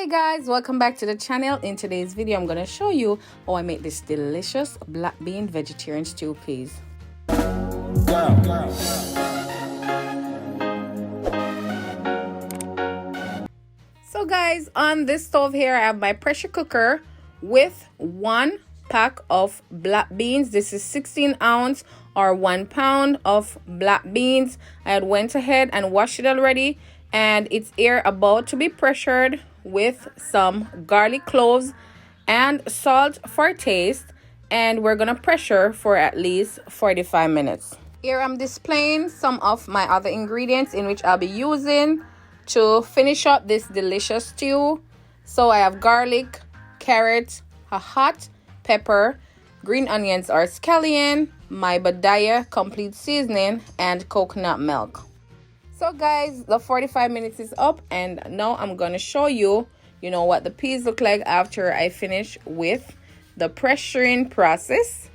Hey guys, welcome back to the channel. In today's video I'm going to show you how I make this delicious black bean vegetarian stew peas. So guys, on this stove here I have my pressure cooker with 1 pack of black beans. This is 16 ounce or 1 pound of black beans. I had went ahead and washed it already, and it's here about to be pressured with some garlic cloves and salt for taste, and we're gonna pressure for at least 45 minutes. Here I'm displaying some of my other ingredients in which I'll be using to finish up this delicious stew. So I have garlic, carrot, a hot pepper, green onions or scallion, my badaya complete seasoning, and coconut milk. So guys, the 45 minutes is up, and now I'm gonna show you what the peas look like after I finish with the pressuring process.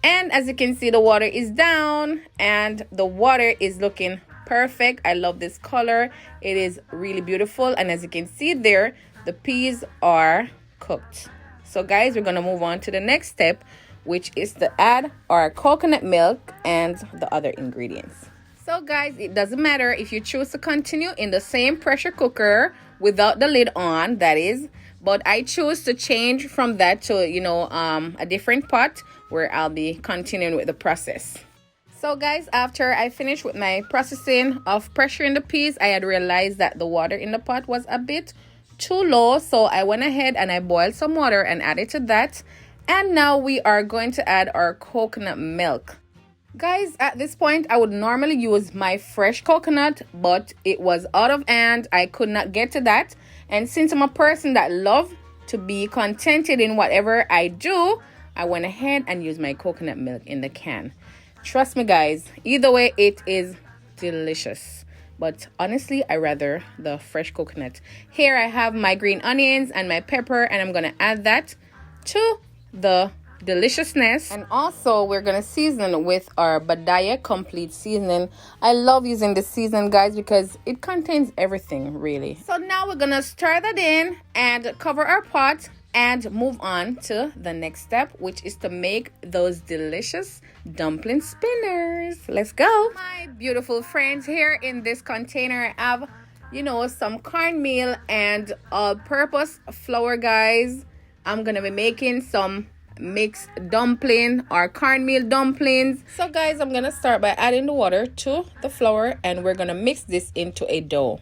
And as you can see, the water is down and the water is looking perfect. I love this color. It is really beautiful, and as you can see there, the peas are cooked. So guys, we're gonna move on to the next step, which is to add our coconut milk and the other ingredients. So guys, it doesn't matter if you choose to continue in the same pressure cooker without the lid on, that is, but I choose to change from that to a different pot where I'll be continuing with the process. So guys, after I finished with my processing of pressuring the peas, I had realized that the water in the pot was a bit too low, so I went ahead and I boiled some water and added to that. And now we are going to add our coconut milk. Guys, at this point I would normally use my fresh coconut, but it was out of hand. I could not get to that, and since I'm a person that love to be contented in whatever I do, I went ahead and used my coconut milk in the can. Trust me guys, either way it is delicious, but honestly I rather the fresh coconut. Here I have my green onions and my pepper, and I'm gonna add that to the deliciousness. And also we're gonna season with our badaya complete seasoning. I love using this seasoning guys because it contains everything really. So now we're gonna stir that in and cover our pot and move on to the next step, which is to make those delicious dumpling spinners. Let's go. My beautiful friends, here in this container I have some cornmeal and all-purpose flour guys. I'm gonna be making some mixed dumpling or cornmeal dumplings. So guys, I'm gonna start by adding the water to the flour, and we're gonna mix this into a dough.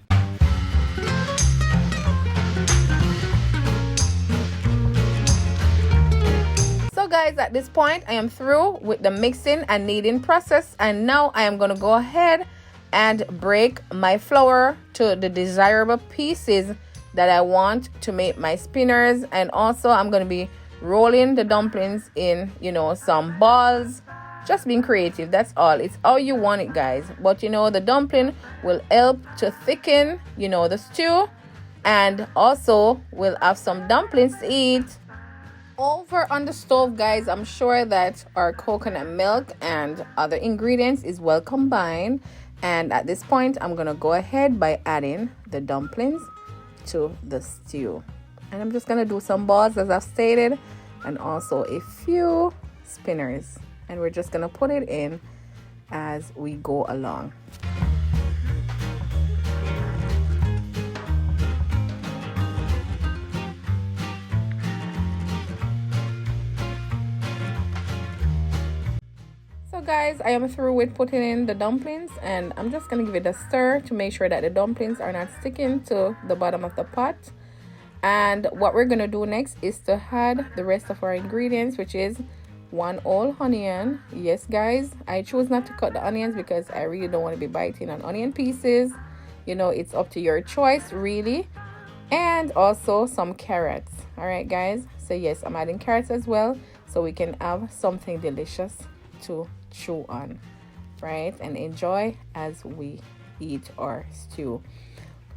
So guys, at this point I am through with the mixing and kneading process, and now I am gonna go ahead and break my flour to the desirable pieces that I want to make my spinners. And also I'm gonna be rolling the dumplings in some balls. Just being creative, that's all. It's how you want it guys, but the dumpling will help to thicken the stew, and also we'll have some dumplings to eat. Over on the stove guys, I'm sure that our coconut milk and other ingredients is well combined, and at this point I'm gonna go ahead by adding the dumplings to the stew. And I'm just gonna do some balls as I've stated, and also a few spinners, and we're just gonna put it in as we go along. So guys, I am through with putting in the dumplings, and I'm just gonna give it a stir to make sure that the dumplings are not sticking to the bottom of the pot. And what we're gonna do next is to add the rest of our ingredients, which is 1 whole onion. Yes guys, I choose not to cut the onions because I really don't want to be biting on onion pieces. It's up to your choice really. And also some carrots. All right guys, so yes, I'm adding carrots as well, so we can have something delicious to chew on, right, and enjoy as we eat our stew.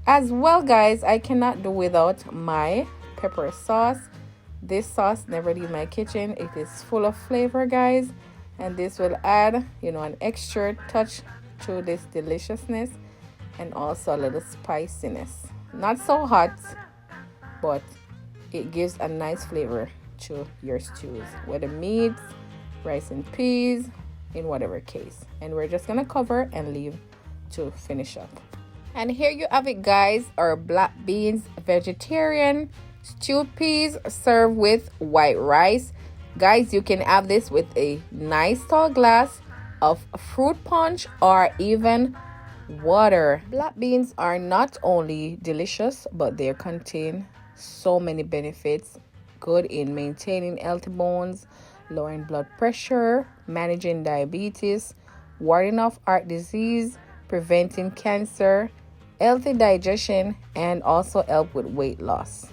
As well guys, I cannot do without my pepper sauce. This sauce never leaves my kitchen. It is full of flavor guys, and this will add an extra touch to this deliciousness, and also a little spiciness. Not so hot, but it gives a nice flavor to your stews, whether meats, rice and peas, in whatever case. And we're just gonna cover and leave to finish up. And here you have it, guys, our black beans vegetarian stewed peas served with white rice. Guys, you can have this with a nice tall glass of fruit punch or even water. Black beans are not only delicious, but they contain so many benefits. Good in maintaining healthy bones, lowering blood pressure, managing diabetes, warding off heart disease, preventing cancer, healthy digestion, and also help with weight loss.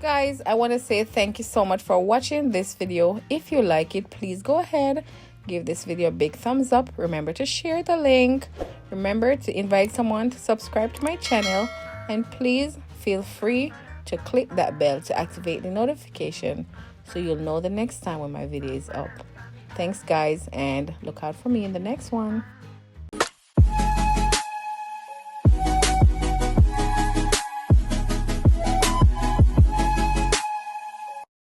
Guys, I want to say thank you so much for watching this video. If you like it, please go ahead, give this video a big thumbs up. Remember to share the link. Remember to invite someone to subscribe to my channel, and please feel free to click that bell to activate the notification so you'll know the next time when my video is up. Thanks, guys, and look out for me in the next one.